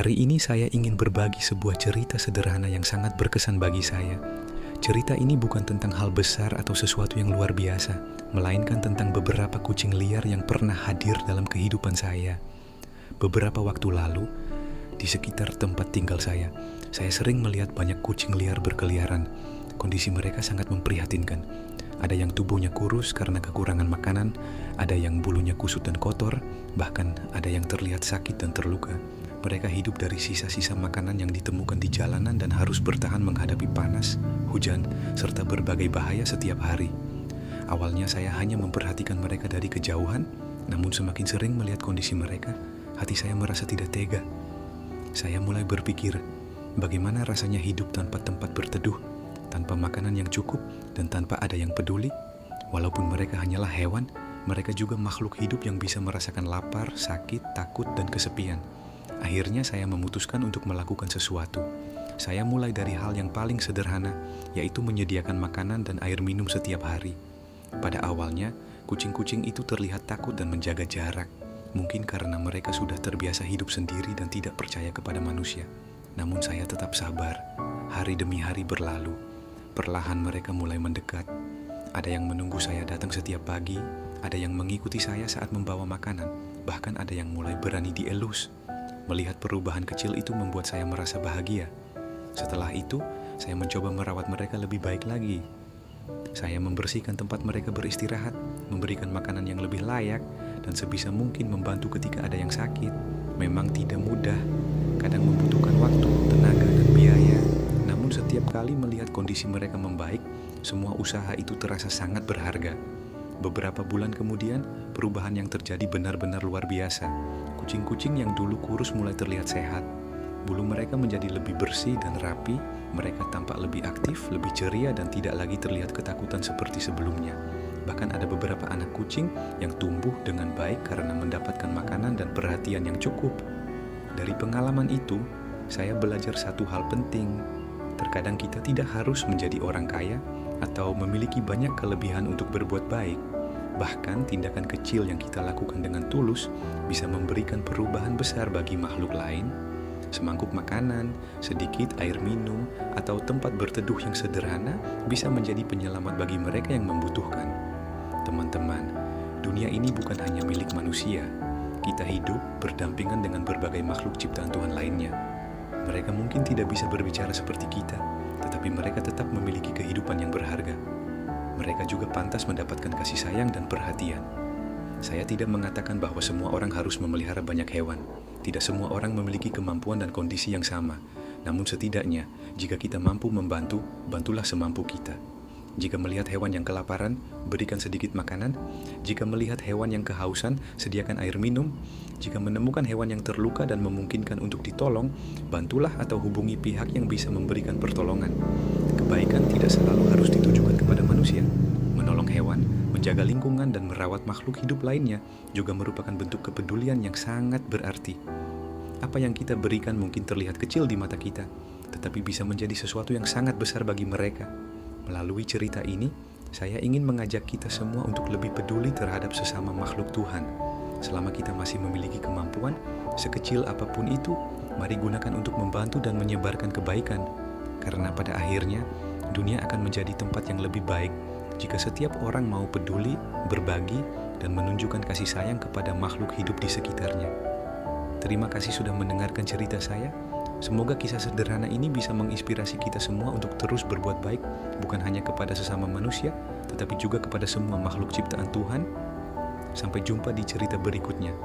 Hari ini saya ingin berbagi sebuah cerita sederhana yang sangat berkesan bagi saya. Cerita ini bukan tentang hal besar atau sesuatu yang luar biasa, melainkan tentang beberapa kucing liar yang pernah hadir dalam kehidupan saya. Beberapa waktu lalu, di sekitar tempat tinggal saya sering melihat banyak kucing liar berkeliaran. Kondisi mereka sangat memprihatinkan. Ada yang tubuhnya kurus karena kekurangan makanan, ada yang bulunya kusut dan kotor, bahkan ada yang terlihat sakit dan terluka. Mereka hidup dari sisa-sisa makanan yang ditemukan di jalanan dan harus bertahan menghadapi panas, hujan, serta berbagai bahaya setiap hari. Awalnya saya hanya memperhatikan mereka dari kejauhan, namun semakin sering melihat kondisi mereka, hati saya merasa tidak tega. Saya mulai berpikir, bagaimana rasanya hidup tanpa tempat berteduh, tanpa makanan yang cukup, dan tanpa ada yang peduli. Walaupun mereka hanyalah hewan, mereka juga makhluk hidup yang bisa merasakan lapar, sakit, takut, dan kesepian. Akhirnya saya memutuskan untuk melakukan sesuatu. Saya mulai dari hal yang paling sederhana, yaitu menyediakan makanan dan air minum setiap hari. Pada awalnya, kucing-kucing itu terlihat takut dan menjaga jarak. Mungkin karena mereka sudah terbiasa hidup sendiri dan tidak percaya kepada manusia. Namun saya tetap sabar. Hari demi hari berlalu. Perlahan mereka mulai mendekat. Ada yang menunggu saya datang setiap pagi, ada yang mengikuti saya saat membawa makanan, bahkan ada yang mulai berani dielus. Melihat perubahan kecil itu membuat saya merasa bahagia. Setelah itu, saya mencoba merawat mereka lebih baik lagi. Saya membersihkan tempat mereka beristirahat, memberikan makanan yang lebih layak, dan sebisa mungkin membantu ketika ada yang sakit. Memang tidak mudah, kadang membutuhkan waktu, tenaga, dan biaya. Namun setiap kali melihat kondisi mereka membaik, semua usaha itu terasa sangat berharga. Beberapa bulan kemudian, perubahan yang terjadi benar-benar luar biasa. Kucing-kucing yang dulu kurus mulai terlihat sehat. Bulu mereka menjadi lebih bersih dan rapi, mereka tampak lebih aktif, lebih ceria, dan tidak lagi terlihat ketakutan seperti sebelumnya. Bahkan ada beberapa anak kucing yang tumbuh dengan baik karena mendapatkan makanan dan perhatian yang cukup. Dari pengalaman itu, saya belajar satu hal penting. Terkadang kita tidak harus menjadi orang kaya atau memiliki banyak kelebihan untuk berbuat baik. Bahkan tindakan kecil yang kita lakukan dengan tulus bisa memberikan perubahan besar bagi makhluk lain. Semangkuk makanan, sedikit air minum, atau tempat berteduh yang sederhana bisa menjadi penyelamat bagi mereka yang membutuhkan. Teman-teman, dunia ini bukan hanya milik manusia. Kita hidup berdampingan dengan berbagai makhluk ciptaan Tuhan lainnya. Mereka mungkin tidak bisa berbicara seperti kita, tetapi mereka tetap memiliki kehidupan yang berharga. Mereka juga pantas mendapatkan kasih sayang dan perhatian. Saya tidak mengatakan bahwa semua orang harus memelihara banyak hewan. Tidak semua orang memiliki kemampuan dan kondisi yang sama. Namun setidaknya, jika kita mampu membantu, bantulah semampu kita. Jika melihat hewan yang kelaparan, berikan sedikit makanan. Jika melihat hewan yang kehausan, sediakan air minum. Jika menemukan hewan yang terluka dan memungkinkan untuk ditolong, bantulah atau hubungi pihak yang bisa memberikan pertolongan. Kebaikan tidak selalu harus ditujukan kepada manusia. Menolong hewan, menjaga lingkungan, dan merawat makhluk hidup lainnya juga merupakan bentuk kepedulian yang sangat berarti. Apa yang kita berikan mungkin terlihat kecil di mata kita, tetapi bisa menjadi sesuatu yang sangat besar bagi mereka. Melalui cerita ini, saya ingin mengajak kita semua untuk lebih peduli terhadap sesama makhluk Tuhan. Selama kita masih memiliki kemampuan, sekecil apapun itu, mari gunakan untuk membantu dan menyebarkan kebaikan. Karena pada akhirnya, dunia akan menjadi tempat yang lebih baik jika setiap orang mau peduli, berbagi, dan menunjukkan kasih sayang kepada makhluk hidup di sekitarnya. Terima kasih sudah mendengarkan cerita saya. Semoga kisah sederhana ini bisa menginspirasi kita semua untuk terus berbuat baik, bukan hanya kepada sesama manusia, tetapi juga kepada semua makhluk ciptaan Tuhan. Sampai jumpa di cerita berikutnya.